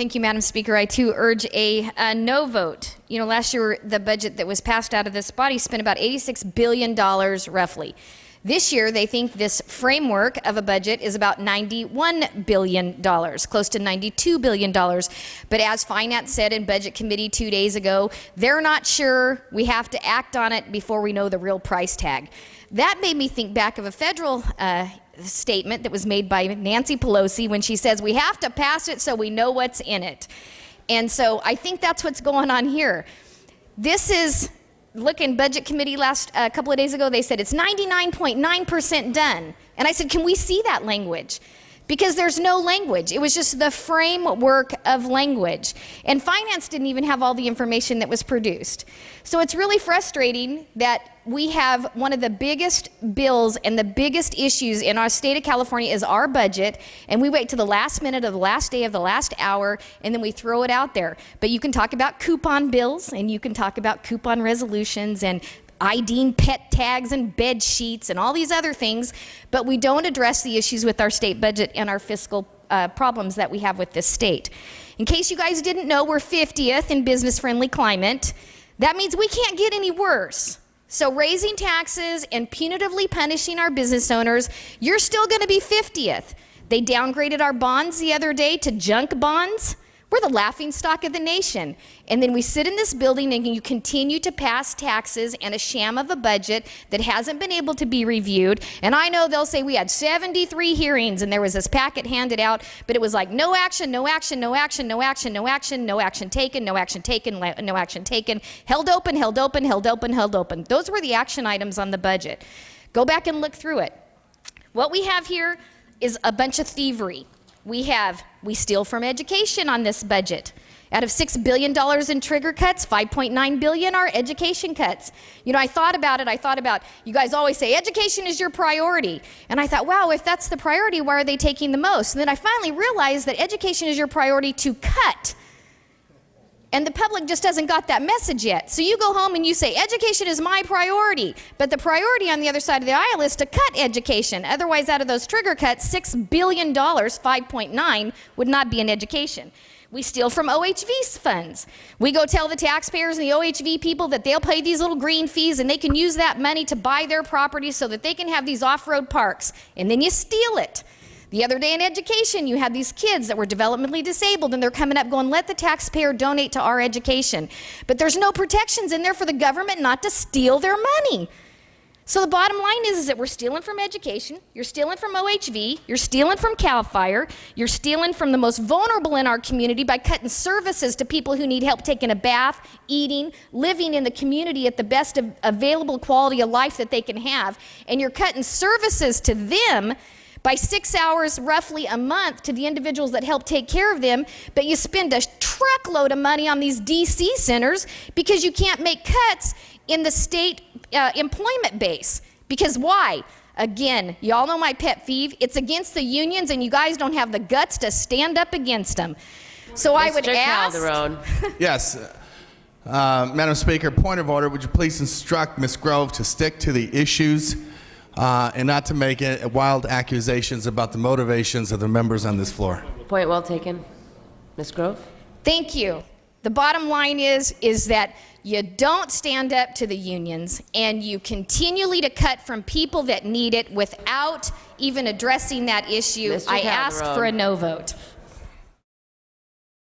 Thank you, Madam Speaker. I too urge a no vote. You know, last year the budget that was passed out of this body spent about $86 billion roughly. This year, they think this framework of a budget is about $91 billion, close to $92 billion. But as Finance said in Budget Committee 2 days ago, they're not sure. We have to act on it before we know the real price tag. That made me think back of a federal statement that was made by Nancy Pelosi when she says, we have to pass it so we know what's in it. And so I think that's what's going on here. This is... Look, in Budget Committee a couple of days ago, they said it's 99.9% done. And I said, can we see that language? Because there's no language. It was just the framework of language. And Finance didn't even have all the information that was produced. So it's really frustrating that we have one of the biggest bills and the biggest issues in our state of California is our budget, and we wait to the last minute of the last day of the last hour, and then we throw it out there. But you can talk about coupon bills, and you can talk about coupon resolutions, and IDing pet tags and bed sheets and all these other things, but we don't address the issues with our state budget and our fiscal problems that we have with this state. In case you guys didn't know, we're 50th in business-friendly climate. That means we can't get any worse. So raising taxes and punitively punishing our business owners, you're still going to be 50th. They downgraded our bonds the other day to junk bonds. We're the laughingstock of the nation. And then we sit in this building and you continue to pass taxes and a sham of a budget that hasn't been able to be reviewed. And I know they'll say we had 73 hearings and there was this packet handed out, but it was like no action, no action, no action, no action, no action, no action taken, no action taken, no action taken, held open, held open, held open, held open. Those were the action items on the budget. Go back and look through it. What we have here is a bunch of thievery. We steal from education on this budget. Out of $6 billion in trigger cuts, $5.9 billion are education cuts. You know, I thought about, you guys always say education is your priority. And I thought, wow, if that's the priority, why are they taking the most? And then I finally realized that education is your priority to cut. And the public just hasn't got that message yet. So you go home and you say, education is my priority. But the priority on the other side of the aisle is to cut education. Otherwise, out of those trigger cuts, $6 billion, 5.9, would not be in education. We steal from OHV's funds. We go tell the taxpayers and the OHV people that they'll pay these little green fees and they can use that money to buy their properties so that they can have these off-road parks. And then you steal it. The other day in education, you had these kids that were developmentally disabled and they're coming up going, let the taxpayer donate to our education. But there's no protections in there for the government not to steal their money. So the bottom line is that we're stealing from education, you're stealing from OHV, you're stealing from CAL FIRE, you're stealing from the most vulnerable in our community by cutting services to people who need help taking a bath, eating, living in the community at the best of available quality of life that they can have. And you're cutting services to them by 6 hours roughly a month to the individuals that help take care of them, but you spend a truckload of money on these DC centers because you can't make cuts in the state employment base. Because why? Again, y'all know my pet peeve, it's against the unions and you guys don't have the guts to stand up against them. So I would ask... Calderon. Yes. Madam Speaker, point of order, would you please instruct Ms. Grove to stick to the issues and not to make wild accusations about the motivations of the members on this floor. Point well taken. Ms. Grove? Thank you. The bottom line is that you don't stand up to the unions and you continually to cut from people that need it without even addressing that issue. Mr. I ask Calderon. for a no vote.